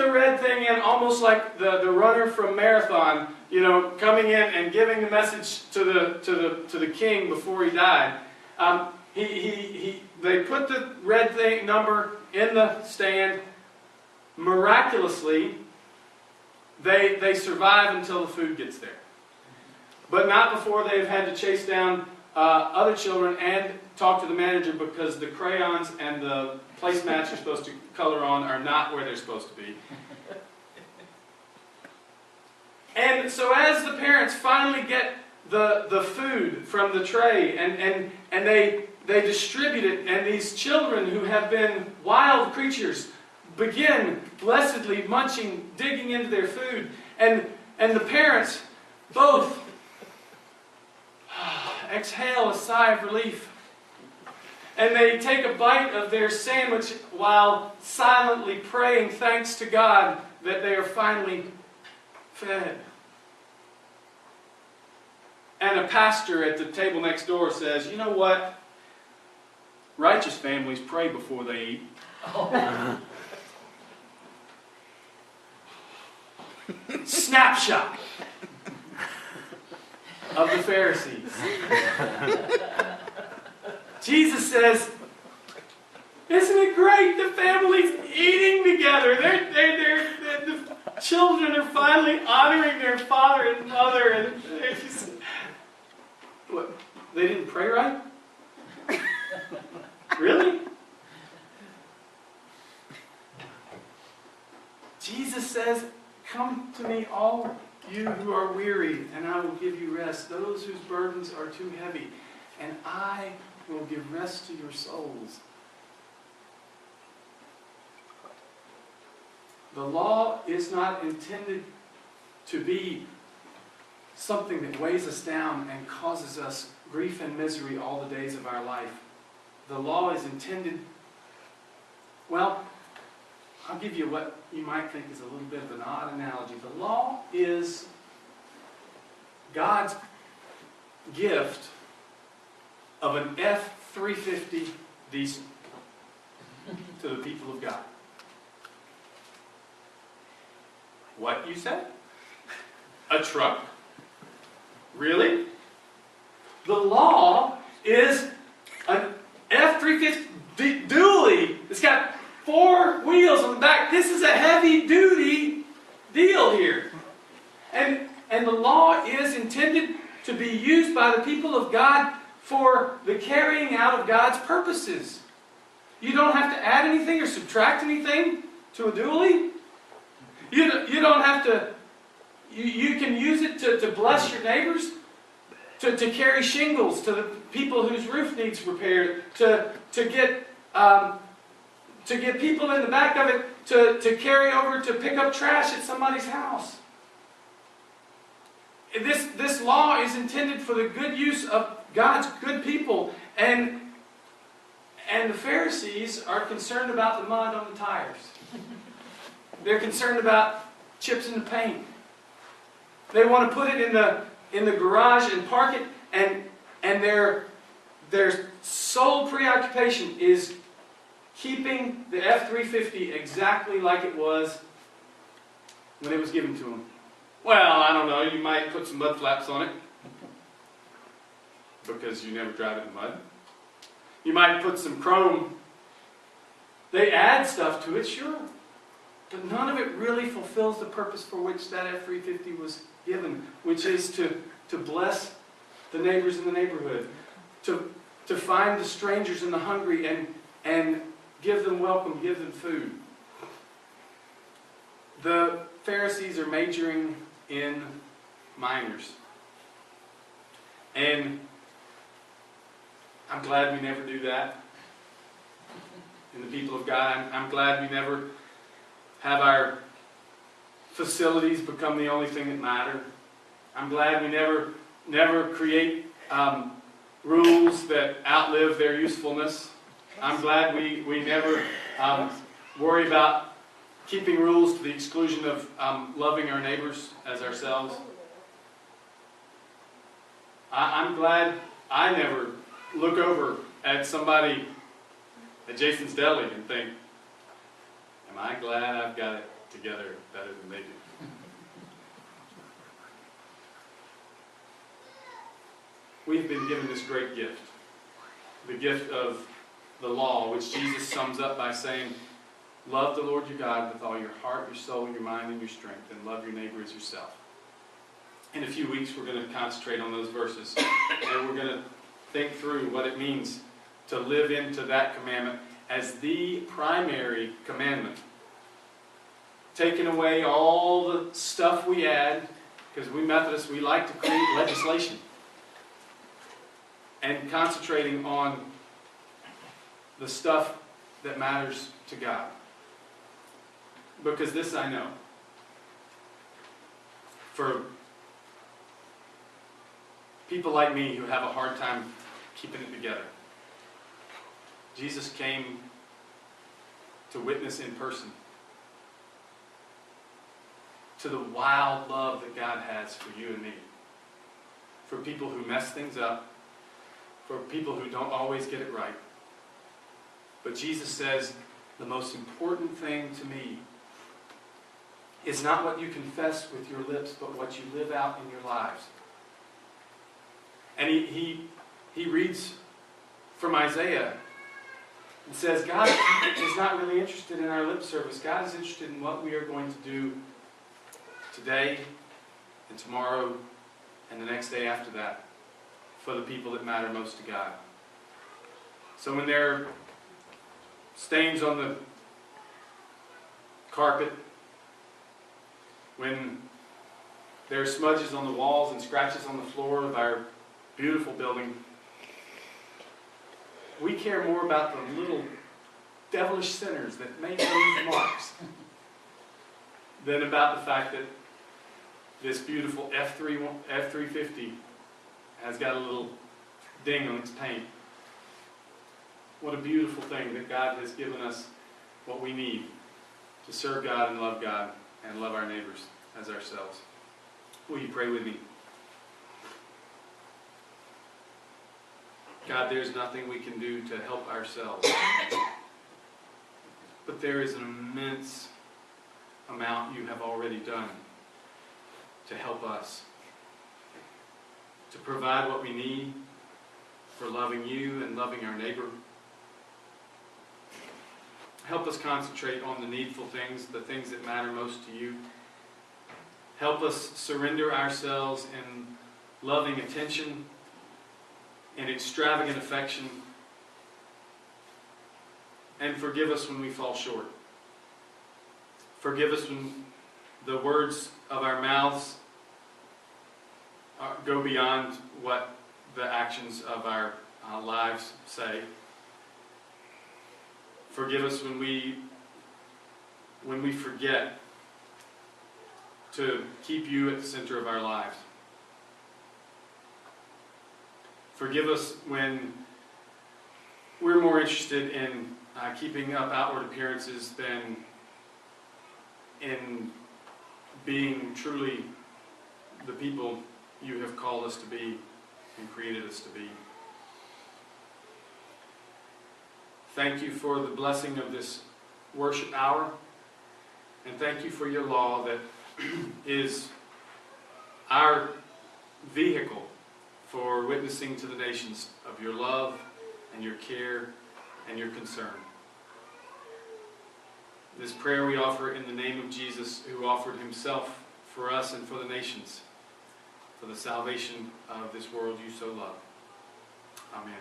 the red thing in almost like the runner from Marathon, coming in and giving the message to the king before he died. They put the red thing number in the stand. Miraculously, they survive until the food gets there. But not before they've had to chase down other children and talk to the manager, because the crayons and the placemats you're supposed to color on are not where they're supposed to be. And so as the parents finally get the food from the tray and they distribute it, and these children who have been wild creatures begin blessedly munching, digging into their food, and the parents both exhale a sigh of relief. And they take a bite of their sandwich while silently praying thanks to God that they are finally fed. And a pastor at the table next door says, "You know what? Righteous families pray before they eat." Snapshot of the Pharisees. Jesus says, "Isn't it great? The family's eating together. The children are finally honoring their father and mother." And what? They didn't pray right? Really? Jesus says, "Come to me, all you who are weary, and I will give you rest. Those whose burdens are too heavy, and I will give rest to your souls." The law is not intended to be something that weighs us down and causes us grief and misery all the days of our life. The law is intended, well, I'll give you what you might think is a little bit of an odd analogy. The law is God's gift of an F-350 diesel to the people of God. What, you said? A truck? Really? The law is an F-350 dually. It's got 4 wheels on the back. This is a heavy-duty deal here. And the law is intended to be used by the people of God for the carrying out of God's purposes. You don't have to add anything or subtract anything to a dually. You don't have to. You can use it to bless your neighbors, to carry shingles to the people whose roof needs repaired, to get people in the back of it to carry over to pick up trash at somebody's house. This law is intended for the good use of God's good people, and the Pharisees are concerned about the mud on the tires. They're concerned about chips in the paint. They want to put it in the garage and park it, and their sole preoccupation is keeping the F-350 exactly like it was when it was given to them. Well, I don't know, you might put some mud flaps on it because you never drive it in mud. You might put some chrome. They add stuff to it, sure. But none of it really fulfills the purpose for which that F-350 was given, which is to bless the neighbors in the neighborhood, to find the strangers and the hungry and give them welcome, give them food. The Pharisees are majoring in minors. And I'm glad we never do that in the people of God. I'm glad we never have our facilities become the only thing that matter. I'm glad we never create rules that outlive their usefulness. I'm glad we never worry about keeping rules to the exclusion of loving our neighbors as ourselves. I'm glad I never look over at somebody at Jason's Deli and think, am I glad I've got it together better than they do. We've been given this great gift, the gift of the law, which Jesus sums up by saying, love the Lord your God with all your heart, your soul, your mind, and your strength, and love your neighbor as yourself. In a few weeks, we're going to concentrate on those verses, and we're going to think through what it means to live into that commandment as the primary commandment. Taking away all the stuff we add, because we Methodists, we like to create legislation, and concentrating on the stuff that matters to God. Because this I know, for people like me who have a hard time keeping it together, Jesus came to witness in person to the wild love that God has for you and me. For people who mess things up, for people who don't always get it right. But Jesus says, the most important thing to me is not what you confess with your lips, but what you live out in your lives. And he reads from Isaiah and says, God is not really interested in our lip service. God is interested in what we are going to do today and tomorrow and the next day after that for the people that matter most to God. So when there are stains on the carpet, when there are smudges on the walls and scratches on the floor of our beautiful building, we care more about the little devilish sinners that make those marks than about the fact that this beautiful F350 has got a little ding on its paint. What a beautiful thing that God has given us what we need to serve God and love our neighbors as ourselves. Will you pray with me? God, there's nothing we can do to help ourselves. But there is an immense amount you have already done to help us. To provide what we need for loving you and loving our neighbor. Help us concentrate on the needful things, the things that matter most to you. Help us surrender ourselves in loving attention and extravagant affection. And forgive us when we fall short. Forgive us when the words of our mouths go beyond what the actions of our lives say. Forgive us when we forget to keep you at the center of our lives. Forgive us when we're more interested in keeping up outward appearances than in being truly the people you have called us to be and created us to be. Thank you for the blessing of this worship hour, and thank you for your law that is our vehicle for witnessing to the nations of your love and your care and your concern. This prayer we offer in the name of Jesus, who offered himself for us and for the nations, for the salvation of this world you so love. Amen.